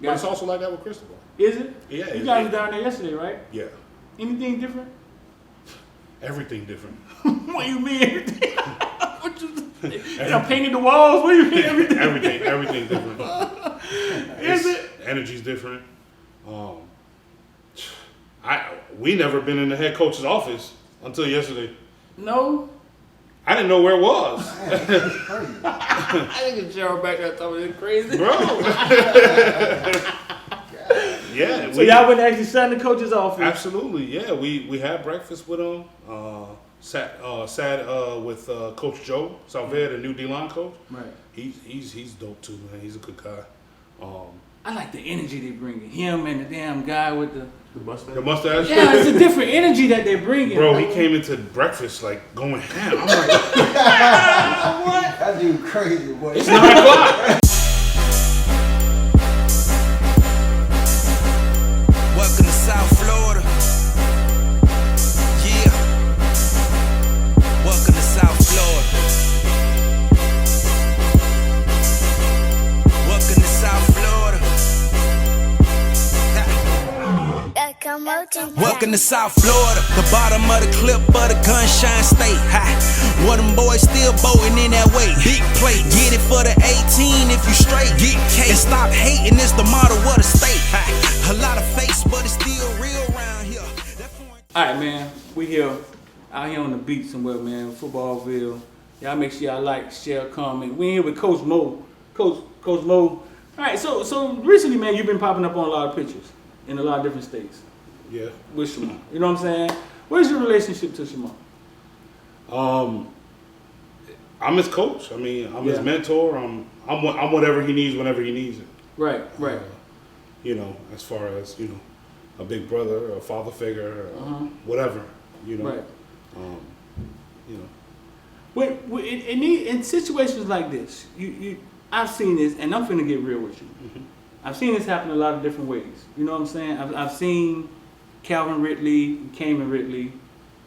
But it's also like that with Cristobal. Is it? Yeah. You guys were down there yesterday, right? Yeah. Anything different? Everything different. What do you mean everything? I painted the walls. What do you mean everything? Everything different. Is it? Energy's different. We never been in the head coach's office until yesterday. No. I didn't know where it was. I think Shemar back there thought it was crazy. Bro. Yeah. So y'all went to actually sat in the coach's office? Absolutely, yeah. We had breakfast with him. Sat with Coach Joe Salved, the new D-line coach. Right. He's dope too, man. He's a good guy. I like the energy they bring in. Him and the damn guy with the mustache. The mustache. Yeah, it's a different energy that they bring in. Bro, he came into breakfast like going ham. I'm like, What? That dude crazy, boy. It's 9 o'clock. Welcome to South Florida. Yeah. Welcome to South Florida. Welcome to South Florida. Welcome to South Florida. The bottom of the clip of the gunshine state. What them boys still boating in that way. Big plate. Get it for the 18 if you straight. Get cake. And stop hating, it's the model of the state. A lot of face, but it's still real around here. Alright, man. We here out here on the beach somewhere, man. Footballville. Y'all make sure y'all like, share, comment. We here with Coach Mo. Coach Mo. Alright, so recently, man, you've been popping up on a lot of pictures in a lot of different states. Yeah. With Shemar. You know what I'm saying? What is your relationship to Shemar? I'm his coach. I mean, I'm his mentor. I'm whatever he needs whenever he needs it. Right. You know, as far as, you know, a big brother, a father figure, whatever, you know. Right. You know. In situations like this, I've seen this, and I'm finna get real with you. Mm-hmm. I've seen this happen a lot of different ways. You know what I'm saying? I've seen Calvin Ridley, Cayman Ridley,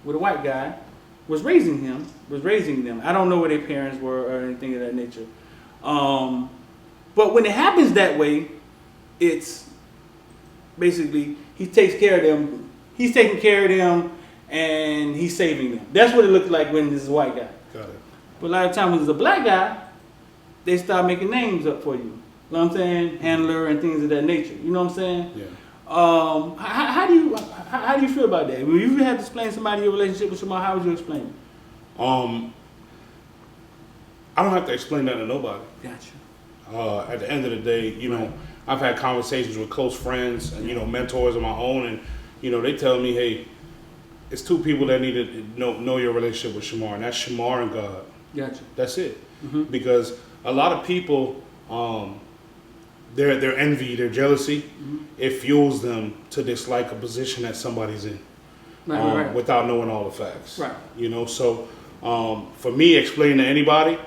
with a white guy, was raising them. I don't know where their parents were or anything of that nature. But when it happens that way, it's basically he takes care of them. He's taking care of them, and he's saving them. That's what it looks like when this is a white guy. Got it. But a lot of times when it's a black guy, they start making names up for you. You know what I'm saying? Handler and things of that nature. You know what I'm saying? Yeah. How do you feel about that? When you had to explain somebody your relationship with Shemar, how would you explain it? I don't have to explain that to nobody. Gotcha. At the end of the day, you know, I've had conversations with close friends and, you know, mentors of my own, and, you know, they tell me, hey, it's two people that need to know your relationship with Shemar, and that's Shemar and God. Gotcha. That's it. Mm-hmm. Because a lot of people, their envy, their jealousy, it fuels them to dislike a position that somebody's in, without knowing all the facts. Right. You know, so for me, explaining to anybody,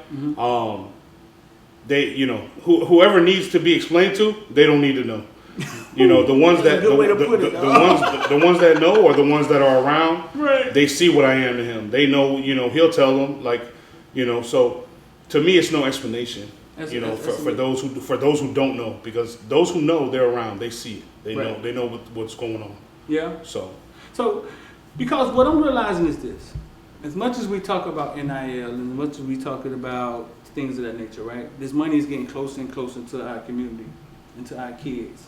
they, you know, whoever needs to be explained to, they don't need to know. You know, the ones that the ones that know, or the ones that are around, they see what I am to him. They know, you know, he'll tell them, like, you know. So to me, it's no explanation. You know, for those who don't know, because those who know, they're around, they see it, they know what's going on. Yeah. So because what I'm realizing is this: as much as we talk about NIL and as much as we talk about things of that nature, right? This money is getting closer and closer to our community and to our kids.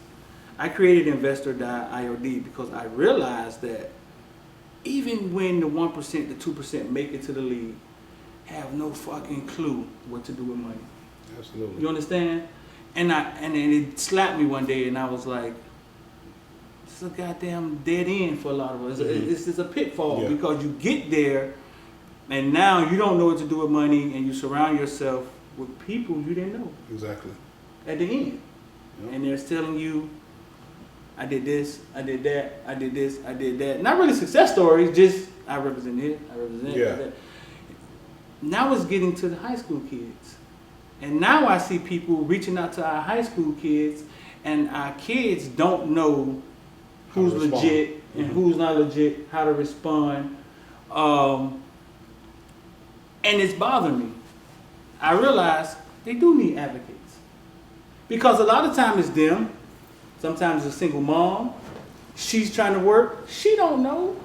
I created Investor.iod because I realized that even when the 1%, the 2% make it to the league, have no fucking clue what to do with money. Absolutely. You understand? And it slapped me one day, and I was like, "It's a goddamn dead end for a lot of us. It's a pitfall because you get there, and now you don't know what to do with money, and you surround yourself with people you didn't know." Exactly. At the end, and they're telling you, "I did this, I did that, I did this, I did that." Not really success stories, just I represent it, I represent that. Now it's getting to the high school kids. And now I see people reaching out to our high school kids, and our kids don't know who's legit and who's not legit, how to respond. And it's bothering me. I realize they do need advocates. Because a lot of time it's them, Sometimes it's a single mom. She's trying to work. She don't know.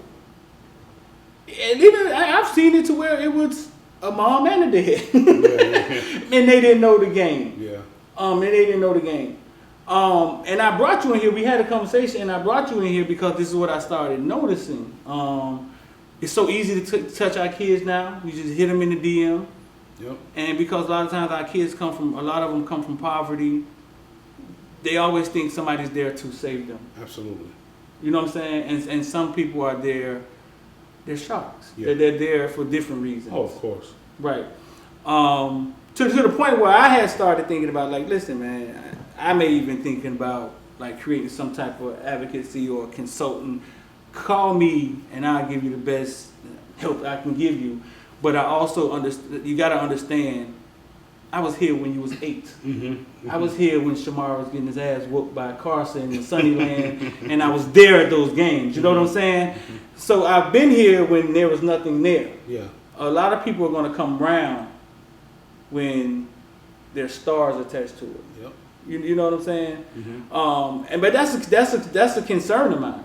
And even I've seen it to where it was a mom and a dad. And they didn't know the game. Yeah. And they didn't know the game. And I brought you in here. We had a conversation, and I brought you in here because this is what I started noticing. It's so easy to touch our kids now. We just hit them in the DM. Yep. And because a lot of times our kids a lot of them come from poverty, they always think somebody's there to save them. Absolutely. You know what I'm saying? And some people are there, they're sharks. Yeah. They're there for different reasons. Oh, of course. Right. To the point where I had started thinking about, like, listen, man, I may even thinking about like creating some type of advocacy or consultant. Call me and I'll give you the best help I can give you. But I also you got to understand, I was here when you was 8. Mm-hmm. Mm-hmm. I was here when Shemar was getting his ass whooped by Carson in Sunnyland, and I was there at those games. You know what I'm saying? Mm-hmm. So I've been here when there was nothing there. Yeah. A lot of people are going to come around when there's stars attached to it. Yep. You know what I'm saying? Mm-hmm. But that's a concern of mine.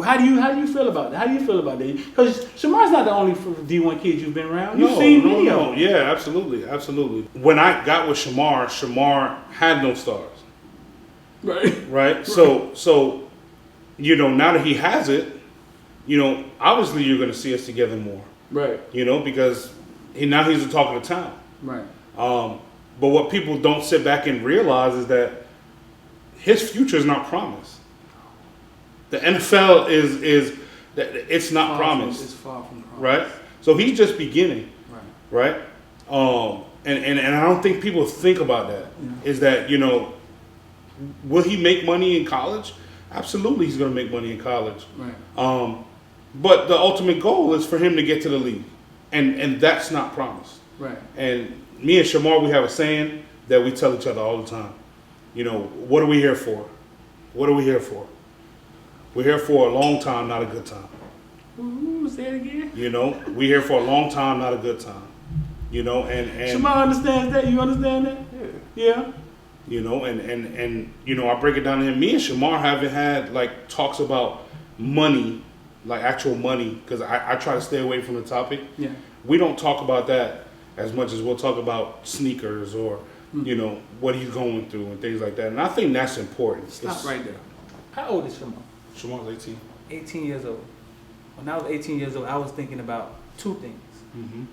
How do you feel about that? How do you feel about that? Because Shemar's not the only D1 kid you've been around. You've seen many of them. Yeah, absolutely, absolutely. When I got with Shemar had no stars. Right. So, you know, now that he has it, you know, obviously you're going to see us together more. Right. You know, because now he's the talk of the town. Right. But what people don't sit back and realize is that his future is not promised. The NFL is it's not promised. It's far from promised. Right? So he's just beginning. Right. Right? And I don't think people think about that. Yeah. Is that, you know, will he make money in college? Absolutely he's going to make money in college. Right. But the ultimate goal is for him to get to the league. And that's not promised. Right. And me and Shemar, we have a saying that we tell each other all the time. You know, what are we here for? What are we here for? We're here for a long time, not a good time. Ooh, say it again. You know, we're here for a long time, not a good time. You know, and Shemar understands that. You understand that? Yeah. You know, and you know, I break it down to him. Me and Shemar haven't had like talks about money, like actual money, because I try to stay away from the topic. Yeah. We don't talk about that as much as we'll talk about sneakers or, you know, what he's going through and things like that. And I think that's important. Stop right there. How old is Shemar? Shemar's 18. 18 years old. When I was 18 years old, I was thinking about 2 things. Mm-hmm.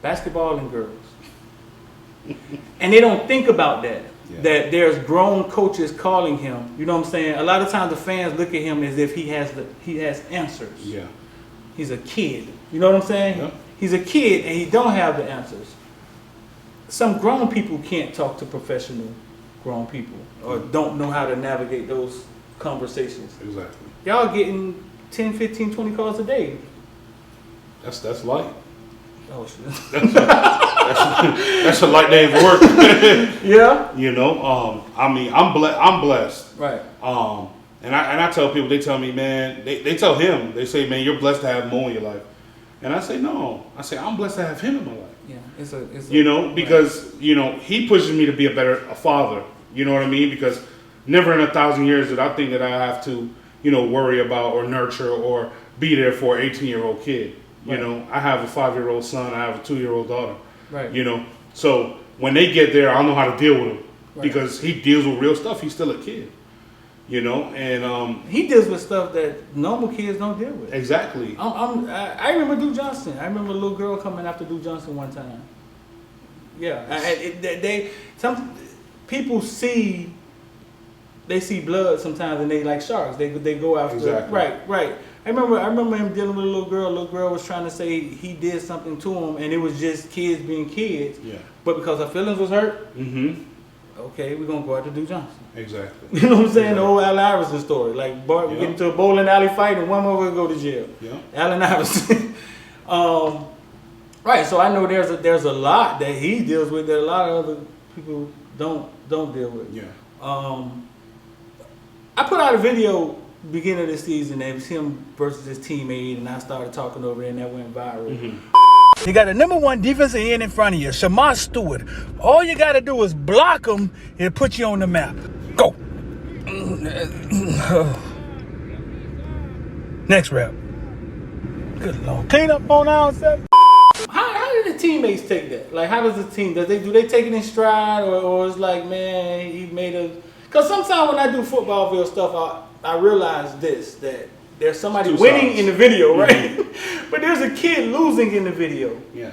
Basketball and girls. And they don't think about that. Yeah. That there's grown coaches calling him. You know what I'm saying? A lot of times the fans look at him as if he has answers. Yeah. He's a kid. You know what I'm saying? Yeah. He's a kid and he don't have the answers. Some grown people can't talk to professional grown people or don't know how to navigate those conversations. Exactly. Y'all getting 10, 15, 20 calls a day. That's light. Oh shit. That's a light day of work. Yeah. You know, I mean, I'm blessed. Right. And I tell people, they tell me, man, they tell him, they say, man, you're blessed to have Mo in your life. And I say, no. I say, I'm blessed to have him in my life. Yeah. It's you know, because, you know, he pushes me to be a father. You know what I mean? Because never in 1,000 years did I think that I have to, you know, worry about or nurture or be there for an 18-year-old kid. You know, I have a 5-year-old son. I have a 2-year-old daughter. Right. You know, so when they get there, I know how to deal with them because he deals with real stuff. He's still a kid. You know, and he deals with stuff that normal kids don't deal with. Exactly. I remember Duke Johnson. I remember a little girl coming after Duke Johnson one time. Yeah, some people see blood sometimes and they like sharks. They go after. Exactly. Right. I remember him dealing with a little girl. A little girl was trying to say he did something to him, and it was just kids being kids. Yeah. But because her feelings was hurt. Mm-hmm. Okay, we're gonna go after Duke Johnson. Exactly. You know what I'm saying? Exactly. The old Allen Iverson story. Like Bart get into a bowling alley fight and one more will go to jail. Yeah. Allen Iverson. Right. So I know there's a lot that he deals with that a lot of other people don't deal with. Yeah. I put out a video beginning of this season. It was him versus his teammate, and I started talking over it, and that went viral. Mm-hmm. You got the #1 defensive end in front of you, Shemar Stewart. All you got to do is block him and put you on the map. Go. Next rep. Good Lord. Clean up on outside. How do the teammates take that? Like, how does the team, do they take it in stride, or it's like, man, he made a... Because sometimes when I do Footballville stuff, I realize this, that there's somebody winning in the video, right? Mm-hmm. But there's a kid losing in the video. Yeah.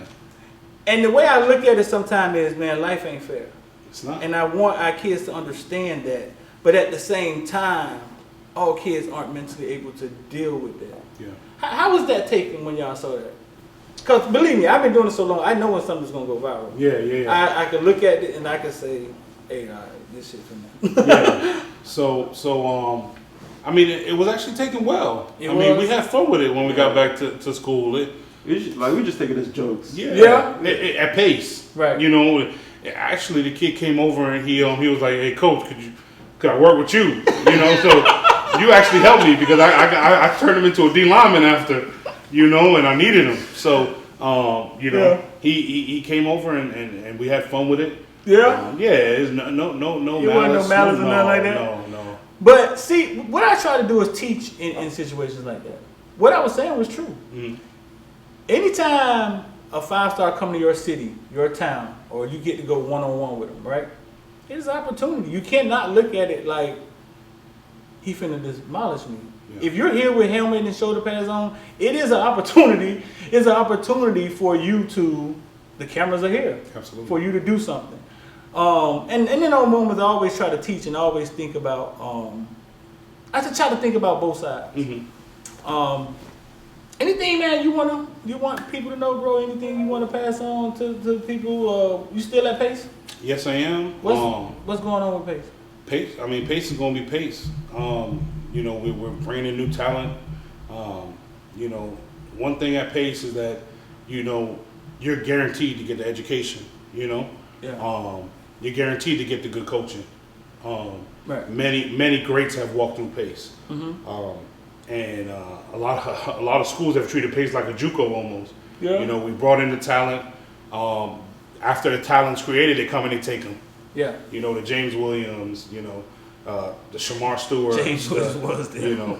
And the way I look at it sometimes is, man, life ain't fair. It's not. And I want our kids to understand that. But at the same time, all kids aren't mentally able to deal with that. Yeah. How was that taken when y'all saw that? Because believe me, I've been doing it so long, I know when something's going to go viral. Yeah. I can look at it and I can say, hey, all right, this shit from now. Yeah. So, I mean, it was actually taken well. I mean, we had fun with it when we got back to school. We just take it as jokes. Yeah. At pace. Right. You know, actually the kid came over and he was like, hey, coach, could I work with you? You know, so you actually helped me because I turned him into a D lineman after, you know, and I needed him. So, you know, he came over and we had fun with it. Yeah. It's no It wasn't no malice or nothing like that? No. But see, what I try to do is teach in situations like that. What I was saying was true. Mm-hmm. Anytime a 5-star come to your city, your town, or you get to go one-on-one with them, right? It's an opportunity. You cannot look at it like he finna demolish me. Yeah. If you're here with helmet and shoulder pads on, it is an opportunity. It's an opportunity for you to, the cameras are here. Absolutely. For you to do something. And in those moments, I always try to teach and always think about, I just try to think about both sides. Mm-hmm. Anything, man, you want people to know, bro? Anything you want to pass on to people? You still at Pace? Yes, I am. What's going on with Pace? Pace. I mean, Pace is going to be Pace. You know, we're bringing in new talent. You know, one thing at Pace is that, you know, you're guaranteed to get the education. You know. Yeah. You're guaranteed to get the good coaching. Right. Many greats have walked through Pace. Mm-hmm. And a lot of schools have treated Pace like a JUCO almost. Yeah. You know, we brought in the talent. After the talent's created, they come and they take them. Yeah. You know, the James Williams, you know, the Shemar Stewart. James Williams was there. You know,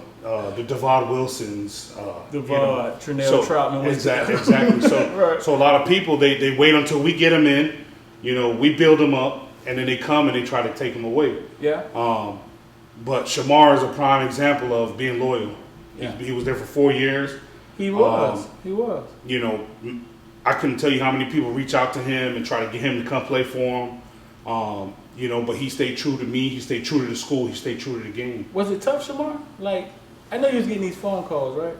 the Devon Wilsons. Trinell Troutman was exactly. So, right. So a lot of people, they wait until we get them in. You know, we build them up, and then they come and they try to take them away. Yeah. But Shemar is a prime example of being loyal. Yeah. He was there for 4 years. He was. You know, I couldn't tell you how many people reach out to him and try to get him to come play for him. You know, but he stayed true to me. He stayed true to the school. He stayed true to the game. Was it tough, Shemar? Like, I know you was getting these phone calls, right?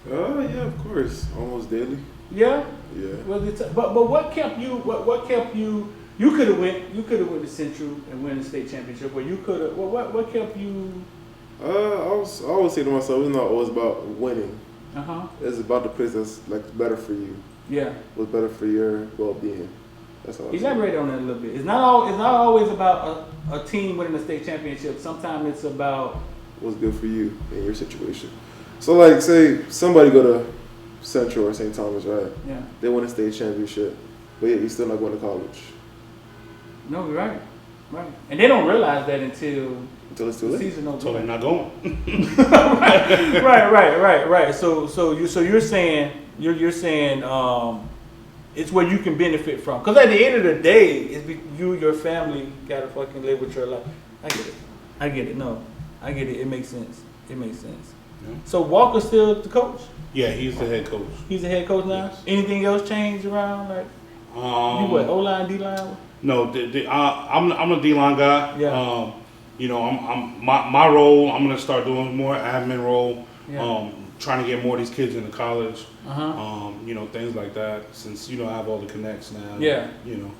Yeah, of course, almost daily. Yeah. Yeah. Was it but what kept you? What kept you? You could have went to Central and win the state championship, or you could have. What kept you? I always say to myself, it's not always about winning. It's about the place that's like better for you. Yeah. What's better for your well-being. That's all. Elaborate on that a little bit. It's not always about a team winning the state championship. Sometimes it's about what's good for you in your situation. So, like, say somebody go to Central or St. Thomas, right? Yeah. They win a state championship, but yet you're still not going to college. No, you're right. Right. And they don't realize that until it's too late. Season until they're not going. Right. So you're saying it's where you can benefit from. Because at the end of the day, you, your family, gotta fucking live with your life. I get it. No, I get it. It makes sense. Yeah. So Walker's still the coach? Yeah, he's the head coach. He's the head coach now? Yes. Anything else changed around? Like, you what, O-line, D-line? No, I'm a D-line guy. Yeah. You know, my role, I'm going to start doing more admin role. Yeah. Trying to get more of these kids into college. You know, things like that. Since, you know, I have all the connects now. Yeah. You know.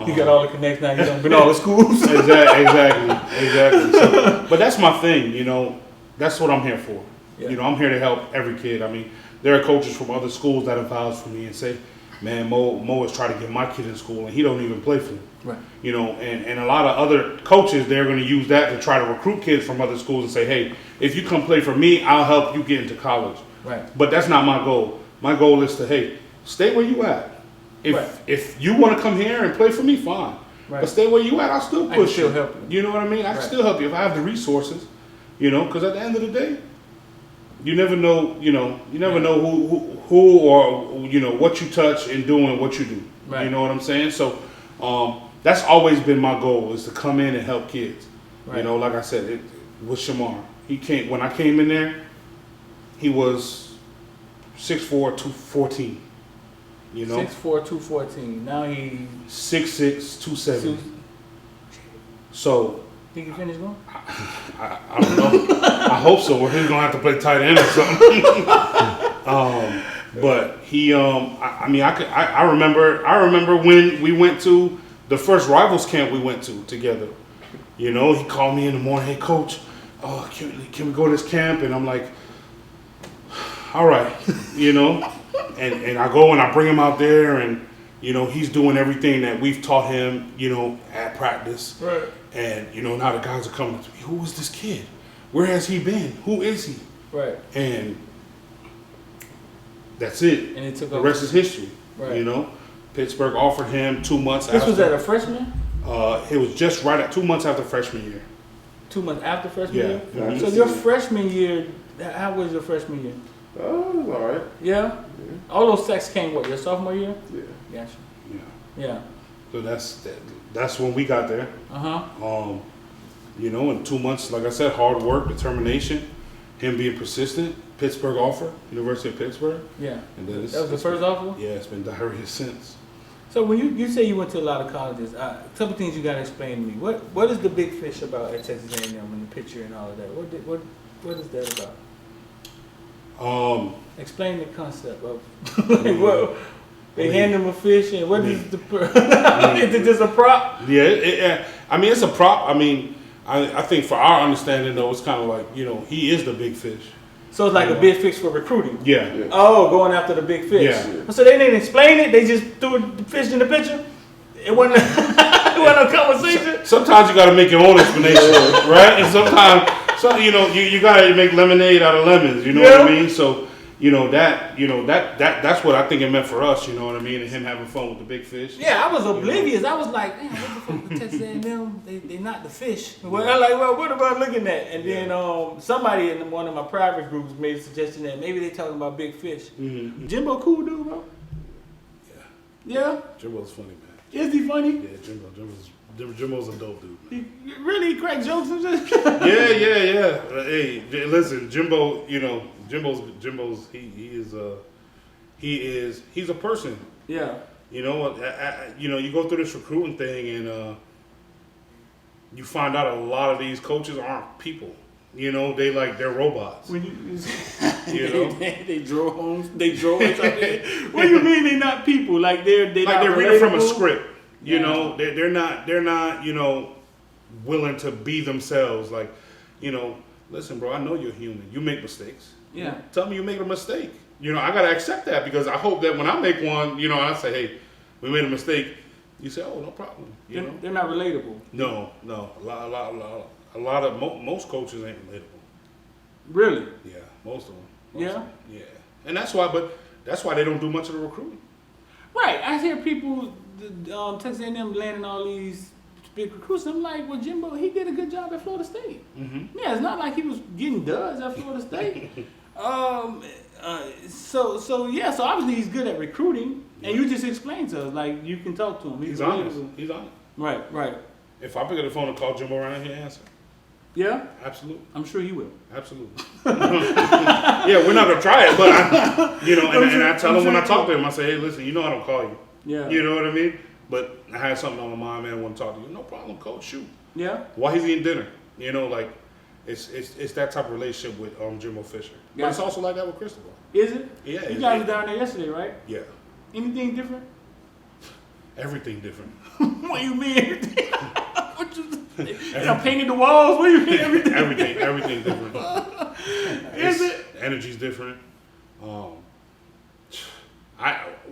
You got all the connects now. You done been all the schools. Exactly. So, but that's my thing, you know. That's what I'm here for. Yeah. You know, I'm here to help every kid. I mean, there are coaches from other schools that have vouched for me and say, man, Mo is trying to get my kid in school and he don't even play for me. Right. You know, and a lot of other coaches, they're going to use that to try to recruit kids from other schools and say, hey, if you come play for me, I'll help you get into college. Right. But that's not my goal. My goal is to, hey, stay where you at. If you want to come here and play for me, fine. Right. But stay where you at. I'll still push you. Help you. You know what I mean? I can still help you if I have the resources. You know, because at the end of the day, you never know. You never know who or what you touch in doing what you do. Right. You know what I'm saying? So that's always been my goal, is to come in and help kids. Right. You know, like I said, with Shemar, when I came in there, he was 6'4", 214. You know, 6'4", 214. Now he's 6'6", 270. So. Think you finished going? I don't know. I hope so. Or he's gonna have to play tight end or something. But he, I remember when we went to the first rivals camp we went to together. You know, he called me in the morning. Hey, coach, can we go to this camp? And I'm like, all right, you know. And I go and I bring him out there, and he's doing everything that we've taught him, at practice. Right. And now the guys are coming to me. Who is this kid? Where has he been? Who is he? Right. And that's it. And it took the rest is history. Right. Pittsburgh offered him 2 months. This was at a freshman? It was just right at 2 months after freshman year. 2 months after freshman year? Mm-hmm. So your freshman year, how was your freshman year? Oh, it was all right. Yeah? All those sacks came your sophomore year? Yeah. Gotcha. Yeah. So that's when we got there. In 2 months, like I said, hard work, determination, him being persistent. Pittsburgh offer, University of Pittsburgh. Yeah. And then that was the first offer? Yeah, it's been diarrhea since. So when you say you went to a lot of colleges, a couple things you got to explain to me. What is the big fish about at Texas A&M and the picture and all of that? What is that about? Explain the concept of what. They hand them a fish, and what is the? Is it just a prop? Yeah, it's a prop. I think for our understanding, though, it's kind of like he is the big fish. So it's like a big fish for recruiting. Yeah. Oh, going after the big fish. Yeah. So they didn't explain it. They just threw the fish in the picture. It wasn't. It wasn't a conversation. Sometimes you got to make your own explanation, right? And sometimes, you got to make lemonade out of lemons. You know what I mean? So. That's what I think it meant for us, you know what I mean, and him having fun with the big fish. Yeah, I was oblivious. I was like, man, what the fuck with Texas A&M? They not the fish. Well, I'm like, what am I looking at? And then somebody in one of my private groups made a suggestion that maybe they talking about big fish. Mm-hmm. Jimbo cool dude, bro? Yeah? Jimbo's funny, man. Is he funny? Yeah, Jimbo's a dope dude. He really crack jokes and shit? Yeah. Hey, listen, Jimbo, Jimbo's he's a person. Yeah. You go through this recruiting thing and you find out a lot of these coaches aren't people. They're robots. When they drove homes. They drove or something. What do you mean they not people? Like they're reading from a script. They're not willing to be themselves. Like, listen, bro, I know you're human. You make mistakes. Yeah. Tell me you made a mistake. I gotta accept that, because I hope that when I make one, I say, hey, we made a mistake. You say, oh, no problem. They're not relatable. No. A lot of most coaches ain't relatable. Really? Yeah, most of them. Yeah. And that's why they don't do much of the recruiting. Right. I hear people, Texas A&M landing all these big recruits. I'm like, well, Jimbo, he did a good job at Florida State. Mm-hmm. Yeah, it's not like he was getting duds at Florida State. So obviously he's good at recruiting, and you just explained to us, like, you can talk to him. He's honest. Right. If I pick up the phone and call Jimbo around here, he'll answer. Yeah? Absolutely. I'm sure he will. Absolutely. Yeah, we're not going to try it, but I tell him when I talk to him, I say, hey, listen, I don't call you. Yeah. You know what I mean? But I had something on my mind, man, I want to talk to you. No problem, coach, shoot. Yeah. While he's eating dinner. It's that type of relationship with Jimbo Fisher. But it's also like that with Cristobal. Is it? Yeah. You guys were down there yesterday, right? Yeah. Anything different? Everything different. What do you mean everything? Painted the walls? What do you mean everything? Everything different. Is it? Energy's different.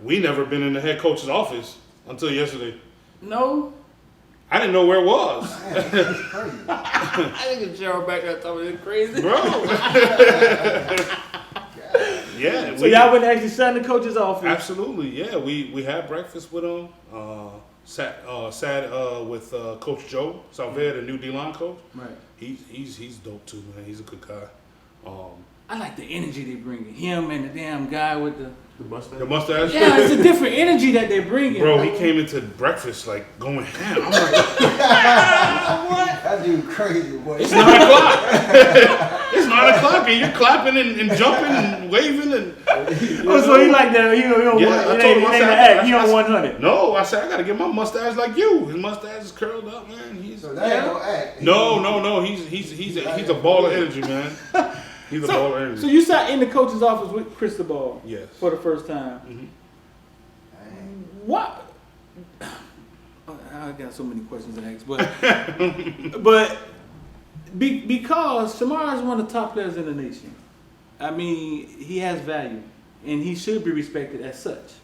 We never been in the head coach's office until yesterday. No. I didn't know where it was. I think it's Cheryl back there talking crazy. Bro. Yeah. So y'all went actually sat in the coach's office. Absolutely, yeah. We had breakfast with him. Sat with Coach Joe Salvera, the new D-line coach. Right. He's dope too, man. He's a good guy. I like the energy they bring. Him and the damn guy with the mustache. The mustache. Yeah, it's a different energy that they're bringing. Bro, he came into breakfast like going ham. I'm like, what? That dude crazy, boy. It's 9 o'clock. It's 9 o'clock, and you're clapping and jumping and waving and. So he like that? He don't Yeah, want. I told him, I said, He on 100. No, I said I gotta get my mustache like you. His mustache is curled up, man. So that ain't no act. No. He's a ball of energy, man. He's a ball of energy. So you sat in the coach's office with Cristobal. Yes. For the first time. Mm-hmm. What? I got so many questions to ask, but because Shemar is one of the top players in the nation. I mean, he has value, and he should be respected as such.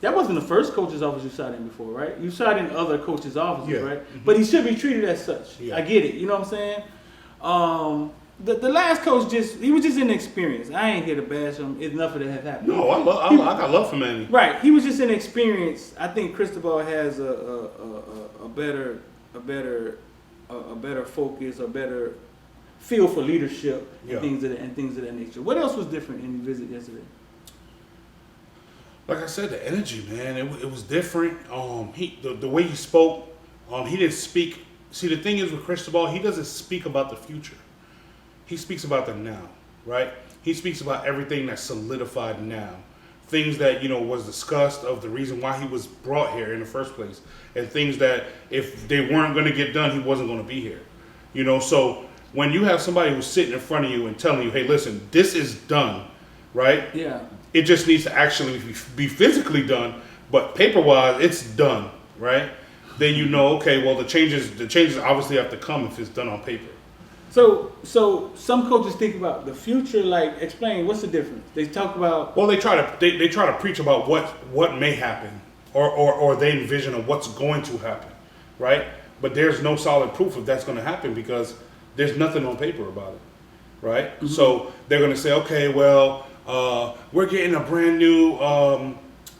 That wasn't the first coach's office you sat in before, right? You sat in other coaches' offices, right? Mm-hmm. But he should be treated as such. Yeah. I get it. You know what I'm saying? The last coach he was just inexperienced. I ain't here to bash him. It's nothing that has happened. No, I got love for Manny. Right. He was just inexperienced. I think Cristobal has a better focus, a better feel for leadership, and things of that nature. What else was different in your visit yesterday? Like I said, the energy, man, it was different. The way he spoke, he didn't speak. See, the thing is with Cristobal, he doesn't speak about the future. He speaks about the now, right? He speaks about everything that's solidified now. Things that, was discussed of the reason why he was brought here in the first place. And things that if they weren't going to get done, he wasn't going to be here. So when you have somebody who's sitting in front of you and telling you, hey, listen, this is done, right? Yeah. It just needs to actually be physically done, but paper-wise, it's done, right? Then okay, well, the changes obviously have to come if it's done on paper. So some coaches think about the future. Like, explain what's the difference. They talk about. Well, they try to preach about what may happen, or they envision of what's going to happen, right? But there's no solid proof if that's going to happen because there's nothing on paper about it, right? Mm-hmm. So they're going to say, okay, well, we're getting a brand new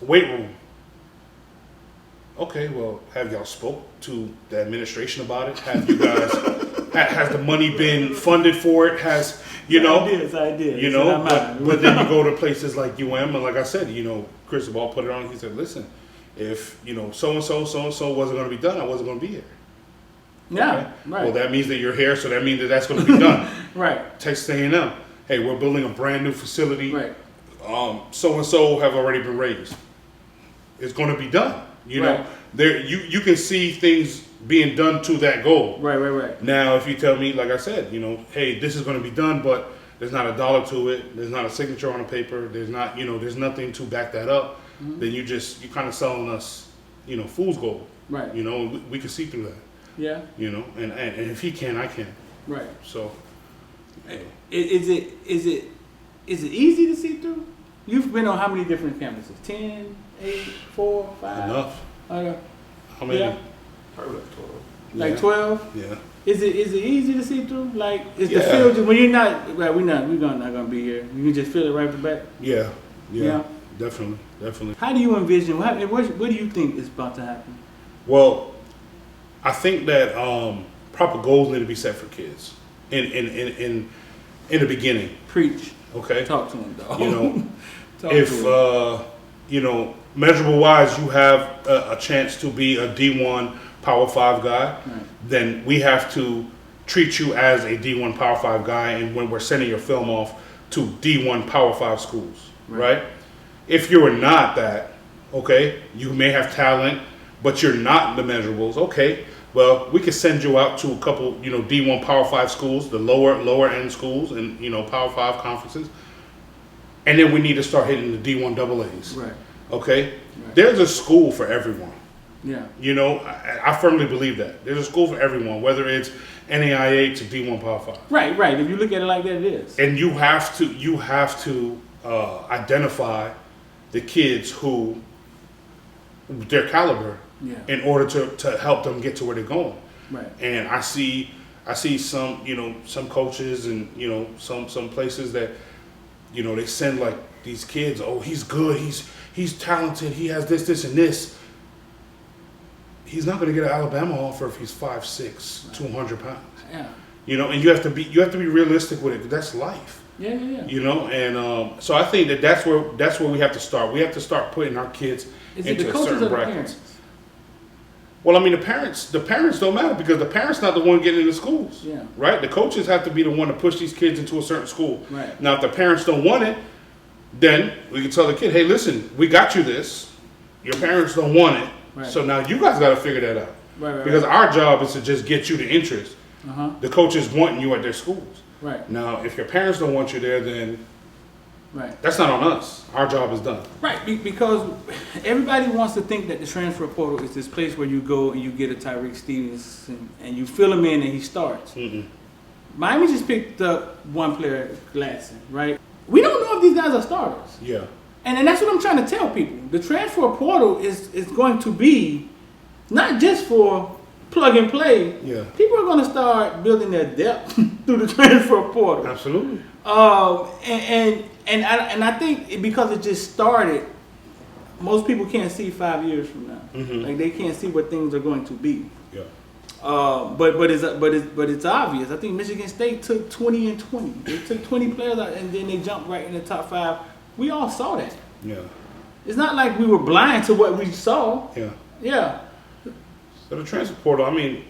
weight room. Okay, well, have y'all spoke to the administration about it? Have you guys? Has the money been funded for it? Has It's ideas. But then you go to places like UM, and like I said, Cristobal put it on. He said, "Listen, if so and so wasn't going to be done, I wasn't going to be here." Yeah, okay? Right. Well, that means that you're here, so that means that's going to be done. Right. Texas A&M, hey, we're building a brand new facility. Right. So and so have already been raised. It's going to be done. There you can see things being done to that goal. Right. Now, if you tell me, like I said, hey, this is going to be done, but there's not a dollar to it. There's not a signature on a paper. There's not, there's nothing to back that up. Mm-hmm. Then you're kind of selling us, fool's gold. Right. We can see through that. Yeah. And if he can, I can. Right. So. Is it easy to see through? You've been on how many different campuses? 10, 8, 4, 5? Enough. Okay. How many? Yeah. Probably like 12. Like 12? Yeah. Is it easy to see through? Like, is the field just, when you're not, right, we're not gonna be here. You can just feel it right from the back? Yeah. Definitely. How do you envision, what do you think is about to happen? Well, I think that proper goals need to be set for kids in the beginning. Preach. Okay. Talk to them, dog. Measurable wise, you have a chance to be a D1 Power 5 guy, right. Then we have to treat you as a D1 Power 5 guy, and when we're sending your film off to D1 Power 5 schools, right? If you're not that, okay, you may have talent, but you're not the measurables, okay, well, we could send you out to a couple, D1 Power 5 schools, the lower end schools, and, Power 5 conferences, and then we need to start hitting the D1 AA's. Right. Okay? Right. There's a school for everyone. Yeah. I firmly believe that. There's a school for everyone, whether it's NAIA to D1 Power 5. Right. If you look at it like that, it is. And you have to identify the kids who their caliber in order to help them get to where they're going. Right. And I see some, some coaches and, some places that you know, they send like these kids, oh, he's good, he's talented, he has this, and this. He's not going to get an Alabama offer if he's 5'6", 200 pounds. Yeah. You know, and you have to be realistic with it. That's life. Yeah. You know, and so I think that's where we have to start. We have to start putting our kids into a certain bracket. Well, I mean, the parents don't matter because the parents not the one getting into schools. Yeah. Right. The coaches have to be the one to push these kids into a certain school. Right. Now, if the parents don't want it, then we can tell the kid, hey, listen, we got you this. Your parents don't want it. Right. So now you guys got to figure that out. Right. Because our job is to just get you the interest. The coaches wanting you at their schools. Right. Now, if your parents don't want you there, then that's not on us. Our job is done. Right, because everybody wants to think that the transfer portal is this place where you go and you get a Tyreek Stevens and you fill him in and he starts. Miami just picked up one player, Gladson, right? We don't know if these guys are starters. Yeah. And that's what I'm trying to tell people. The transfer portal is going to be not just for plug and play. Yeah. People are going to start building their depth through the transfer portal. Absolutely. And I think because it just started, most people can't see 5 years from now. Like they can't see what things are going to be. Yeah. But it's obvious. I think Michigan State took 20 and 20. They took 20 players out and then they jumped right in the top 5. We all saw that. Yeah. It's not like we were blind to what we saw. Yeah. Yeah. So the transfer portal, I mean,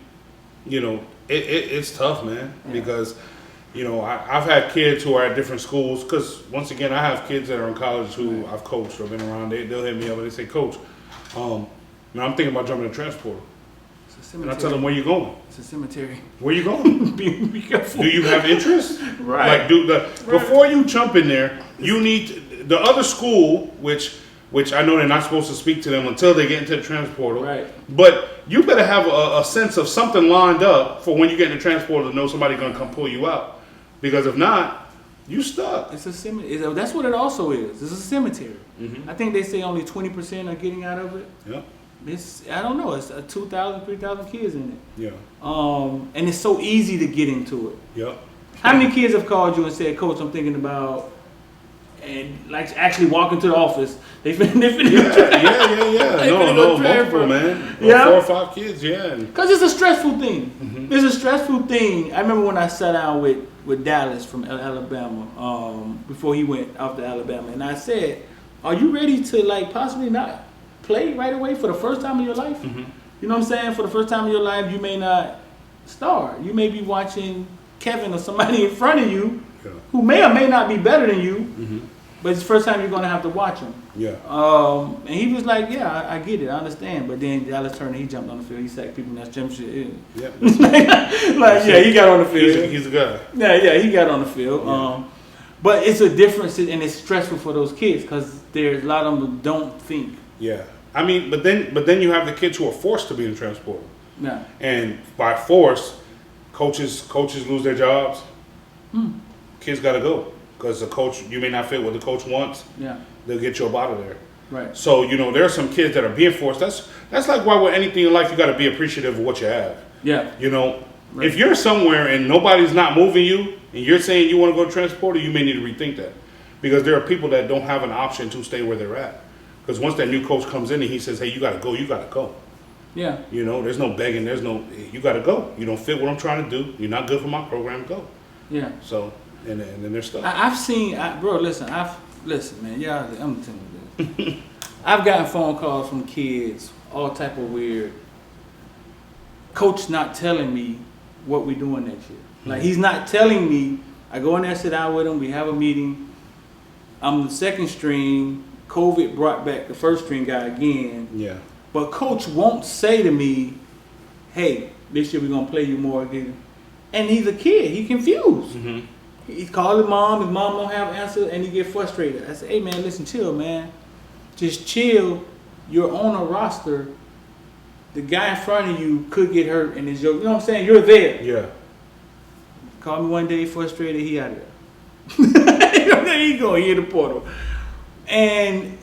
you know, it's tough, man, because, you know, I've had kids who are at different schools, because once again, I have kids that are in college who I've coached or been around. They'll hit me up and they say, Coach, man, I'm thinking about jumping in the transfer portal. And I tell them, where you going? It's a cemetery. Where you going? Be careful. Do you have interest? Right. Like, before you jump in there, you need the other school, which I know they're not supposed to speak to them until they get into the transfer portal. Right. But you better have a sense of something lined up for when you get in the transfer portal to know somebody's going to come pull you out. Because if not, you stuck. It's a cemetery. That's what it also is. It's a cemetery. I think they say only 20% are getting out of it. Yeah. I don't know. It's 2,000, 3,000 kids in it. Yeah. And it's so easy to get into it. Yeah. How many kids have called you and said, Coach, I'm thinking about, and like actually walk into the office, they finna No, multiple, man. 4 or 5 kids, yeah. Because it's a stressful thing. It's a stressful thing. I remember when I sat down with Dallas from Alabama, before he went off to Alabama, and I said, are you ready to like possibly not play right away for the first time in your life? You know what I'm saying? For the first time in your life, you may not start. You may be watching Kevin or somebody in front of you who may or may not be better than you, but it's the first time you're going to have to watch him. Yeah. And he was like, yeah, I get it, I understand. But then Dallas Turner, he jumped on the field, he sacked people, and that's championship. Yeah. He got on the field. He's a guy. Yeah, he got on the field. Yeah. But it's a difference, and it's stressful for those kids because there's a lot of them who don't think. Yeah. I mean, but then you have the kids who are forced to be in transfer portal. Yeah. And by force, coaches lose their jobs. Kids got to go because the coach, you may not fit what the coach wants. Yeah. They'll get you up out of there. Right. So, you know, there are some kids that are being forced. That's like why with anything in life, you got to be appreciative of what you have. Yeah. You know, if you're somewhere and nobody's not moving you and you're saying you want to go to transfer portal, you may need to rethink that. Because there are people that don't have an option to stay where they're at. Because once that new coach comes in and he says, hey, you got to go, you got to go. Yeah. You know, there's no begging. You got to go. You don't fit what I'm trying to do. You're not good for my program. Go. Yeah. So, and then there's stuff. I've seen, listen, man, yeah, I'm telling you this. I've gotten phone calls from kids, all type of weird. Coach not telling me what we doing next year. Like, he's not telling me. I go in there, sit down with him, we have a meeting. I'm the second string. COVID brought back the first string guy again. Yeah. But coach won't say to me, hey, this year we're going to play you more again. And he's a kid. He's confused. He's calling mom. His mom don't have answers, and he get frustrated. I say, hey, man, listen, chill, man. Just chill. You're on a roster. The guy in front of you could get hurt, and it's your, you know what I'm saying? You're there. Yeah. Call me one day, frustrated, he out of there. There you go, he in the portal. And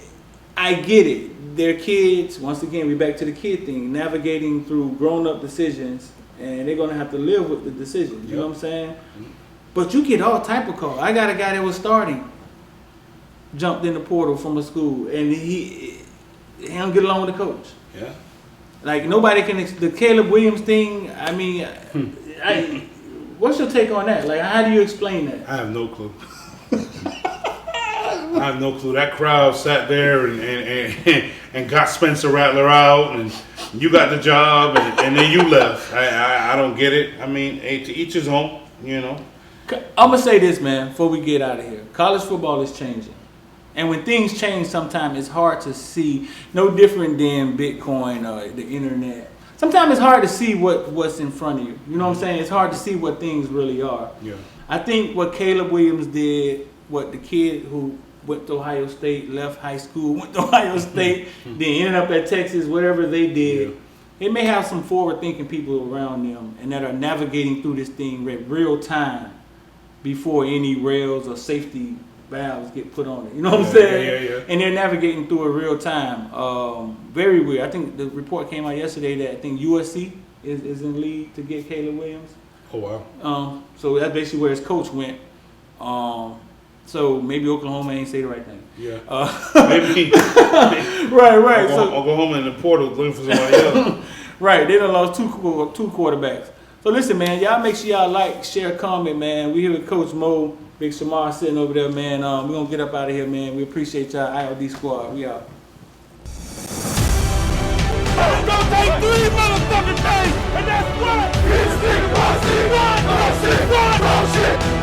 I get it. They're kids. Once again, we're back to the kid thing. Navigating through grown-up decisions, and they're going to have to live with the decisions. You know what I'm saying? But you get all type of calls. I got a guy that was starting jumped in the portal from a school, and he don't get along with the coach. Yeah. Like nobody can. The Caleb Williams thing. I mean, what's your take on that? Like, how do you explain that? I have no clue. I have no clue. That crowd sat there and got Spencer Rattler out, and you got the job, and then you left. I don't get it. I mean, to each his own, you know. I'm going to say this, man, before we get out of here. College football is changing. And when things change, sometimes it's hard to see. No different than Bitcoin or the internet. Sometimes it's hard to see what's in front of you. You know what I'm saying? It's hard to see what things really are. Yeah. I think what Caleb Williams did, what the kid who went to Ohio State, left high school, went to Ohio State, then ended up at Texas, whatever they did, they may have some forward-thinking people around them and that are navigating through this thing in real time before any rails or safety valves get put on it. You know what I'm saying? Yeah. And they're navigating through it real time. Very weird. I think the report came out yesterday that I think USC is in league to get Caleb Williams. Oh, wow. So that's basically where his coach went. So maybe Oklahoma ain't say the right thing. Yeah. Maybe. Right. So Oklahoma in the portal looking for somebody else. Right. They done lost two quarterbacks. So listen, man. Y'all make sure y'all like, share, comment, man. We here with Coach Mo, Big Shemar sitting over there, man. We're going to get up out of here, man. We appreciate y'all. ILD squad. We out. It's gonna take 3 motherfucking days, and that's what? It's 6 1 6 1 6 1 shit.